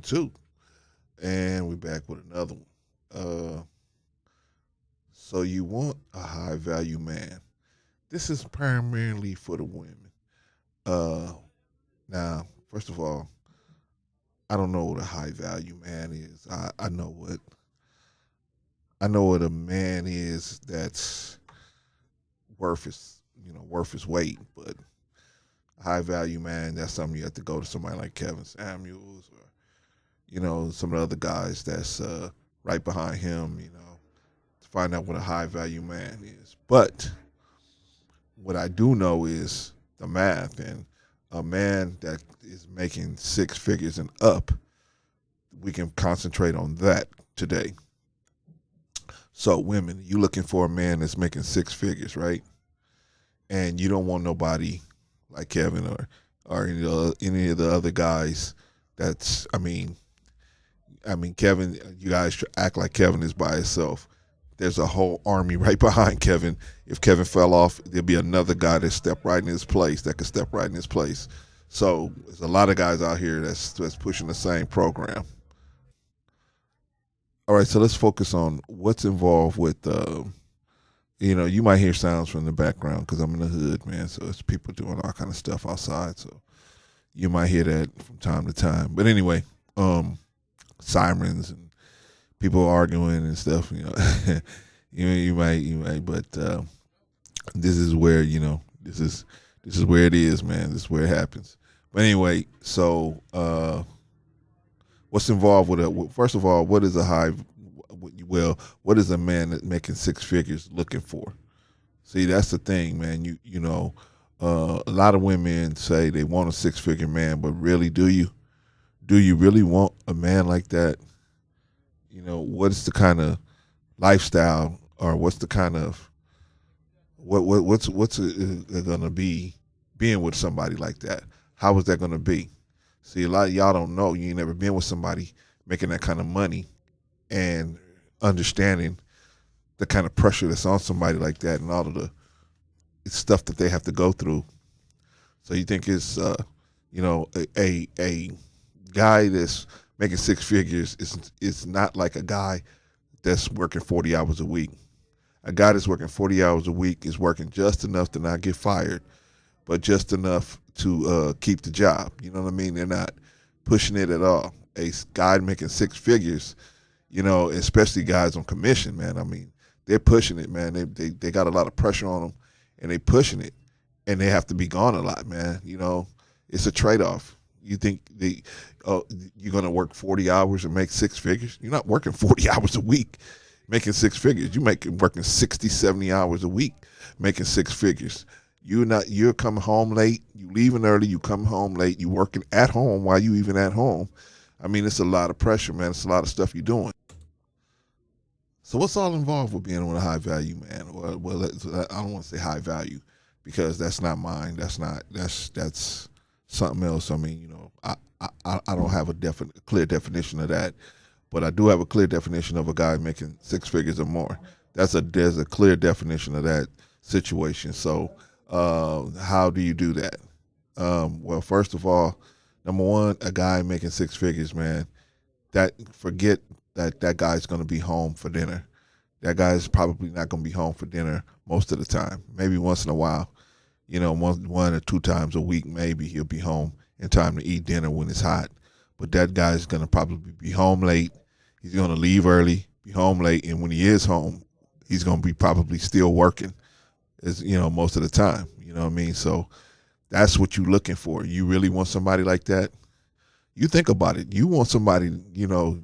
2. And we're back with another one. So you want a high value man. This is primarily for the women. Uh, Now, first of all, I don't know what a high value man is. I know what a man is that's worth his weight, but a high value man, that's something you have to go to somebody like Kevin Samuels or some of the other guys that's right behind him, to find out what a high value man is. But what I do know is the math, and a man that is making six figures and up, we can concentrate on that today. So, women, you looking for a man that's making six figures, right? And you don't want nobody like Kevin or any of the other guys. That's Kevin. You guys act like Kevin is by himself. There's a whole army right behind Kevin. If Kevin fell off, there'll be another guy that step right in his place. That could step right in his place. So there's a lot of guys out here that's pushing the same program. All right, so let's focus on what's involved with. You might hear sounds from the background because I'm in the hood, man. So it's people doing all kind of stuff outside. So you might hear that from time to time. But anyway, sirens and people arguing and stuff. You might, but this is where this is where it is, man. This is where it happens. But anyway, so what's involved with it? First of all, what is a high? What is a man that making six figures looking for? See, that's the thing, man. A lot of women say they want a six figure man, but really, do you? Do you really want a man like that? What is the kind of lifestyle, or what's the kind of what's it gonna be being with somebody like that? How is that gonna be? See, a lot of y'all don't know. You ain't never been with somebody making that kind of money and understanding the kind of pressure that's on somebody like that and all of the stuff that they have to go through. So you think it's a guy that's making six figures is not like a guy that's working 40 hours a week. A guy that's working 40 hours a week is working just enough to not get fired, but just enough to keep the job. You know what I mean? They're not pushing it at all. A guy making six figures, especially guys on commission, man. They're pushing it, man. They got a lot of pressure on them, and they pushing it, and they have to be gone a lot, man. It's a trade off. You think you're gonna work 40 hours and make six figures? You're not working 40 hours a week making six figures. Working 60, 70 hours a week making six figures. You're coming home late, you leaving early, you come home late, you working at home while you even at home. It's a lot of pressure, man. It's a lot of stuff you're doing. So what's all involved with being with a high value man? Well, I don't want to say high value because that's not mine. That's something else. I don't have a clear definition of that, but I do have a clear definition of a guy making six figures or more. There's a clear definition of that situation. So how do you do that? Well, first of all, number one, a guy making six figures, man. Forget that guy's going to be home for dinner. That guy's probably not going to be home for dinner most of the time. Maybe once in a while, one or two times a week, maybe he'll be home in time to eat dinner when it's hot. But that guy's going to probably be home late. He's going to leave early, be home late, and when he is home, he's going to be probably still working, most of the time. You know what I mean? So that's what you're looking for. You really want somebody like that? You think about it. You want somebody,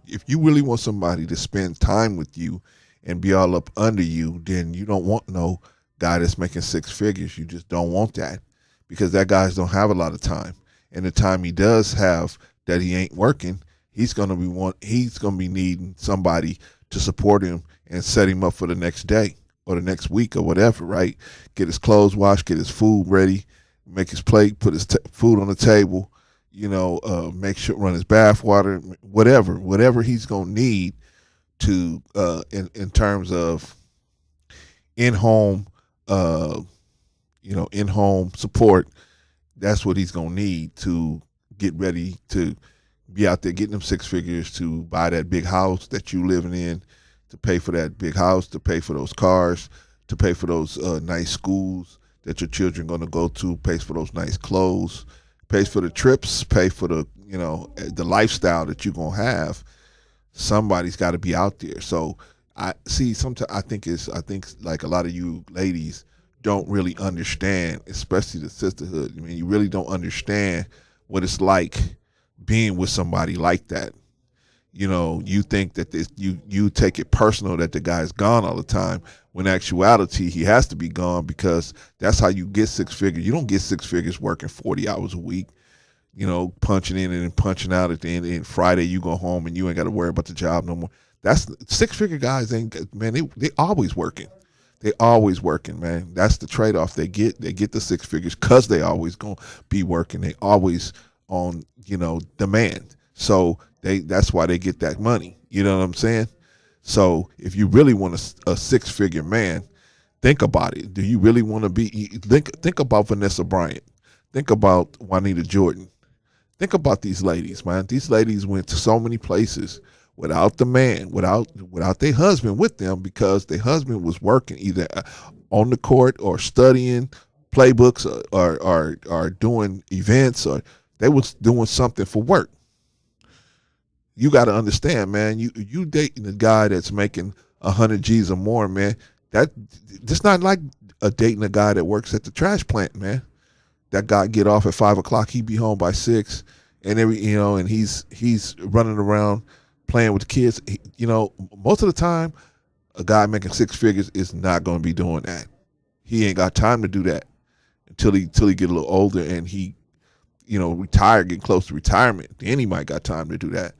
if you really want somebody to spend time with you and be all up under you, then you don't want no guy that's making six figures. You just don't want that because that guy don't have a lot of time. And the time he does have that he ain't working, he's gonna be needing somebody to support him and set him up for the next day or the next week or whatever, right? Get his clothes washed, get his food ready, make his plate, put his food on the table, make sure run his bath water, whatever he's gonna need to in terms of in home in home support. That's what he's gonna need to get ready to be out there getting them six figures to buy that big house that you living in, to pay for that big house, to pay for those cars, to pay for those nice schools that your children going to go to, pays for those nice clothes, pays for the trips, pay for the the lifestyle that you're going to have. Somebody's got to be out there. So I see. Sometimes I think like a lot of you ladies don't really understand, especially the sisterhood. I mean, you really don't understand what it's like being with somebody like that. You think that you take it personal that the guy's gone all the time. When in actuality, he has to be gone because that's how you get six figures. You don't get six figures working 40 hours a week. Punching in and punching out at the end. And Friday you go home and you ain't got to worry about the job no more. That's six figure guys ain't, man. They always working. They always working, man. That's the trade off they get. They get the six figures because they always gonna be working. They always on demand. So that's why they get that money. You know what I'm saying? So if you really want a six figure man, think about it. Do you really want to be? Think about Vanessa Bryant. Think about Juanita Jordan. Think about these ladies, man. These ladies went to so many places without the man, without their husband with them, because their husband was working either on the court or studying playbooks or doing events, or they was doing something for work. You got to understand, man. You dating a guy that's making 100 G's or more, man. That's not like dating a guy that works at the trash plant, man. That guy get off at 5:00, he be home by 6, and and he's running around playing with the kids. Most of the time, a guy making six figures is not going to be doing that. He ain't got time to do that until he get a little older and he, retire, get close to retirement. Then he might got time to do that.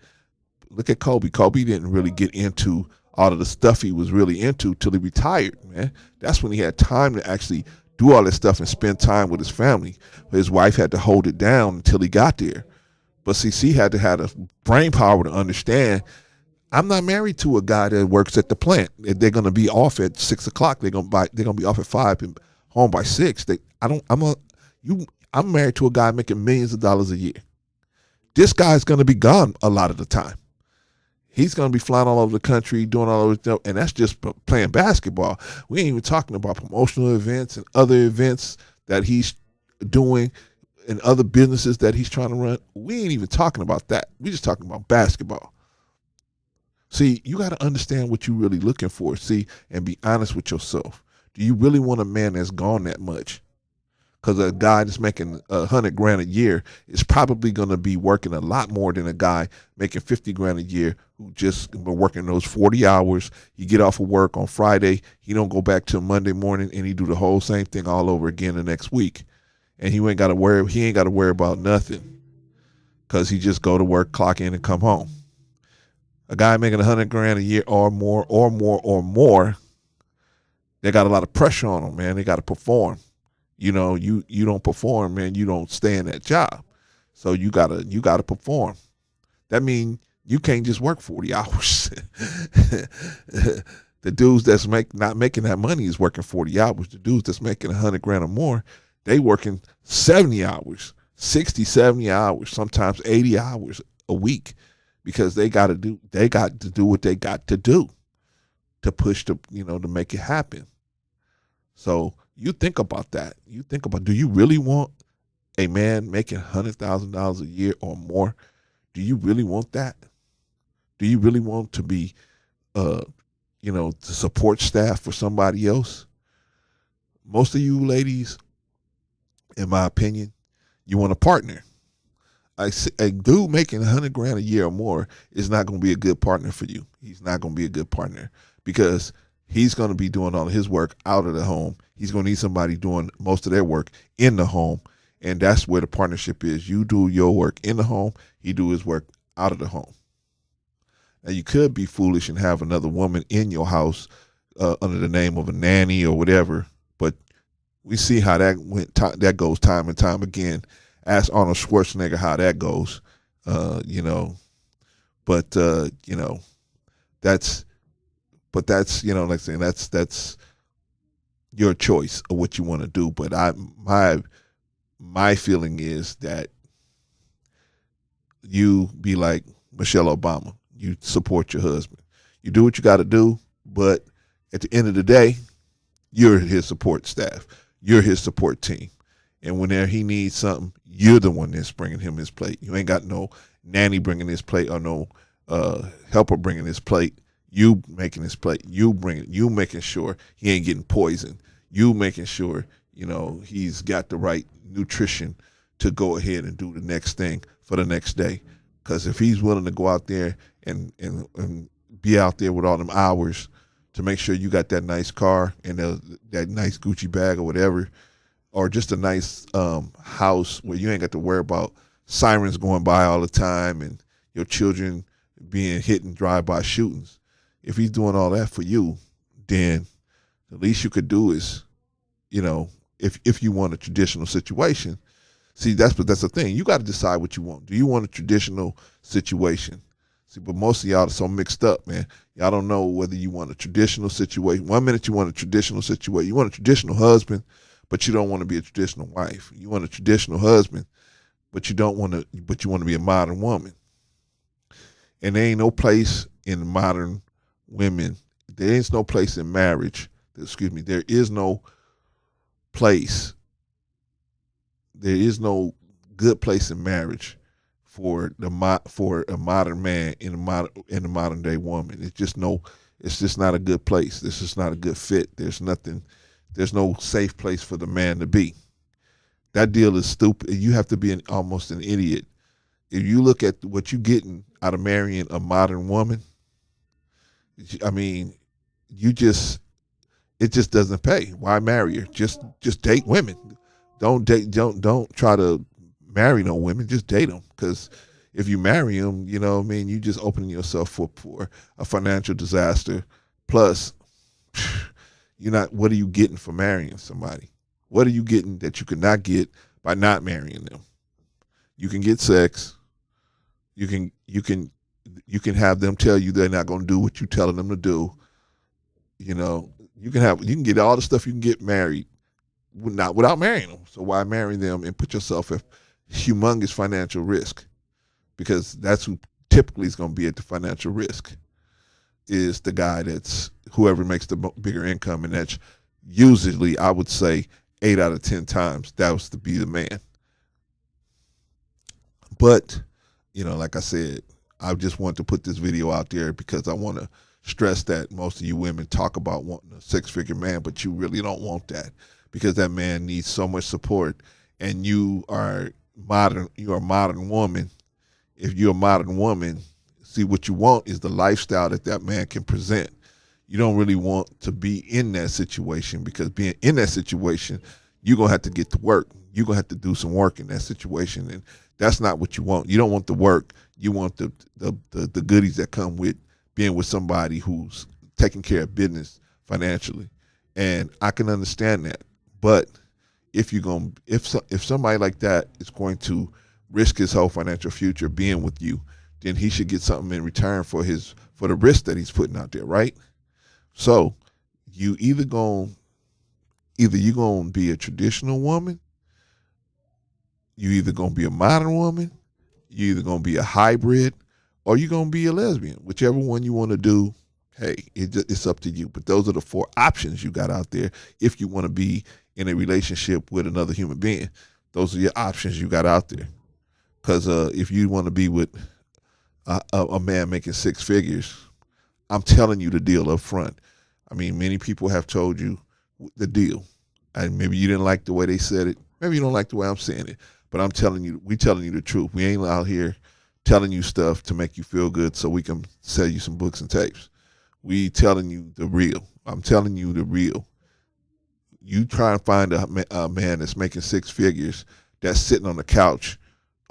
Look at Kobe. Kobe didn't really get into all of the stuff he was really into till he retired, man. That's when he had time to actually do all this stuff and spend time with his family. His wife had to hold it down until he got there. But CC had to have the brain power to understand, I'm not married to a guy that works at the plant. They're going to be off at 6:00. They're going to be off at 5 and home by 6. I'm married to a guy making millions of dollars a year. This guy's going to be gone a lot of the time. He's going to be flying all over the country, doing all of this stuff, and that's just playing basketball. We ain't even talking about promotional events and other events that he's doing and other businesses that he's trying to run. We ain't even talking about that. We just talking about basketball. See, you got to understand what you're really looking for, and be honest with yourself. Do you really want a man that's gone that much? Because a guy that's making $100,000 a year is probably going to be working a lot more than a guy making $50,000 a year who just been working those 40 hours. He get off of work on Friday. He don't go back till Monday morning, and he do the whole same thing all over again the next week. And he ain't got to worry about nothing because he just go to work, clock in, and come home. A guy making $100,000 a year or more, they got a lot of pressure on them, man. They got to perform. You don't perform, man, you don't stay in that job. So you gotta perform. That means you can't just work 40 hours. The dudes that's not making that money is working 40 hours. The dudes that's making $100,000 or more, they working 70 hours, 60, 70 hours, sometimes 80 hours a week, because they got to do what they got to do to push to make it happen. So you think about that. You think about, do you really want a man making $100,000 a year or more? Do you really want that? Do you really want to be, the support staff for somebody else? Most of you ladies, in my opinion, you want a partner. A dude making $100,000 a year or more is not going to be a good partner for you. He's not going to be a good partner because he's going to be doing all of his work out of the home. He's going to need somebody doing most of their work in the home. And that's where the partnership is. You do your work in the home. He do his work out of the home. Now, you could be foolish and have another woman in your house under the name of a nanny or whatever. But we see how that goes time and time again. Ask Arnold Schwarzenegger how that goes. That's like I saying, that's your choice of what you want to do. But my feeling is that you be like Michelle Obama. You support your husband. You do what you got to do, but at the end of the day, you're his support staff. You're his support team. And whenever he needs something, you're the one that's bringing him his plate. You ain't got no nanny bringing his plate or no helper bringing his plate. You making his plate. You making sure he ain't getting poisoned. You making sure, he's got the right nutrition to go ahead and do the next thing for the next day. Because if he's willing to go out there and be out there with all them hours to make sure you got that nice car and that nice Gucci bag or whatever, or just a nice house where you ain't got to worry about sirens going by all the time and your children being hit in drive-by shootings. If he's doing all that for you, then the least you could do is, if you want a traditional situation, see, that's the thing. You got to decide what you want. Do you want a traditional situation? See, but most of y'all are so mixed up, man. Y'all don't know whether you want a traditional situation. 1 minute you want a traditional situation. You want a traditional husband, but you don't want to be a traditional wife. You want a traditional husband, but you want to be a modern woman. And there ain't no place in modern women. There is no place in marriage. There is no place. There is no good place in marriage for a modern man in a modern day woman. It's just not a good place. This is not a good fit. There's no safe place for the man to be. That deal is stupid. You have to be almost an idiot. If you look at what you're getting out of marrying a modern woman, I mean, it just doesn't pay. Why marry her? Just date women. Don't try to marry no women. Just date them. Because if you marry them, you just opening yourself up for a financial disaster. Plus, what are you getting for marrying somebody? What are you getting that you could not get by not marrying them? You can get sex. You can have them tell you they're not going to do what you're telling them to do. You can get all the stuff you can get married, not without marrying them. So why marry them and put yourself at humongous financial risk? Because that's who typically is going to be at the financial risk, is the guy that's whoever makes the bigger income. And that's usually, I would say, 8 out of 10 times, that was to be the man. But, like I said, I just want to put this video out there because I want to stress that most of you women talk about wanting a 6-figure man, but you really don't want that, because that man needs so much support. And you are a modern woman. If you're a modern woman, see, what you want is the lifestyle that man can present. You don't really want to be in that situation, because being in that situation, you're going to have to get to work. You're going to have to do some work in that situation. And that's not what you want. You don't want the work. You want the goodies that come with being with somebody who's taking care of business financially. And I can understand that. But if somebody like that is going to risk his whole financial future being with you, then he should get something in return for the risk that he's putting out there, right? So you're gonna be a traditional woman, you either gonna be a modern woman, you either gonna be a hybrid, or you're gonna be a lesbian. Whichever one you want to do, hey, it's up to you. But those are the 4 options you got out there if you want to be in a relationship with another human being. Those are your options you got out there. Because if you want to be with a man making 6 figures, I'm telling you the deal up front. I mean, many people have told you the deal. And maybe you didn't like the way they said it. Maybe you don't like the way I'm saying it. But I'm telling you, we telling you the truth. We ain't out here telling you stuff to make you feel good so we can sell you some books and tapes. We telling you the real. I'm telling you the real. You try and find a man that's making 6 figures that's sitting on the couch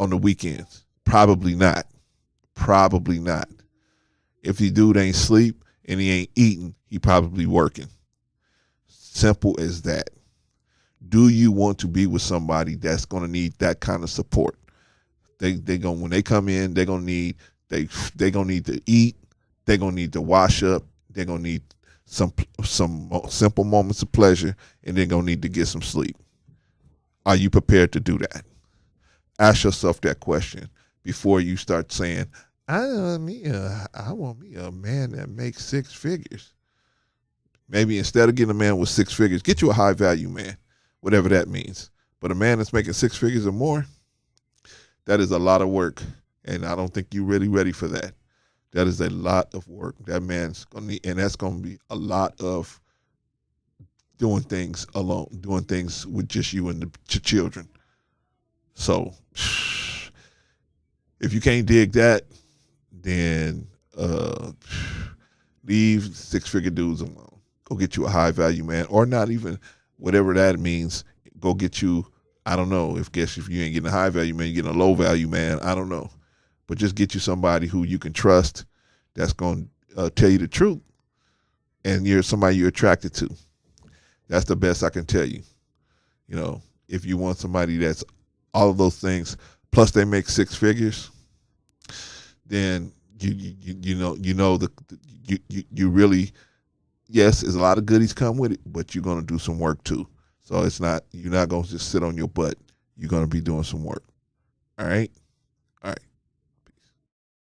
on the weekends. Probably not. Probably not. If the dude ain't sleep and he ain't eating, he probably working. Simple as that. Do you want to be with somebody that's going to need that kind of support? When they come in, they're going to need to eat. They're going to need to wash up. They're going to need some simple moments of pleasure, and they're going to need to get some sleep. Are you prepared to do that? Ask yourself that question, before you start saying, I want me a man that makes six figures. Maybe instead of getting a man with six figures, get you a high value man, whatever that means. But a man that's making six figures or more, that is a lot of work. And I don't think you're really ready for that. That is a lot of work. That man's going to need, and that's going to be a lot of doing things alone, doing things with just you and the children. So if you can't dig that, then leave six-figure dudes alone. Go get you a high-value man, or not even whatever that means. Go get you, I don't know, if you ain't getting a high-value man, you're getting a low-value man. I don't know. But just get you somebody who you can trust that's going to tell you the truth, and you're somebody you're attracted to. That's the best I can tell you. You know, if you want somebody that's all of those things, plus they make six figures, then you really, yes, there's a lot of goodies come with it, but you're going to do some work too. So you're not going to just sit on your butt. You're going to be doing some work. All right.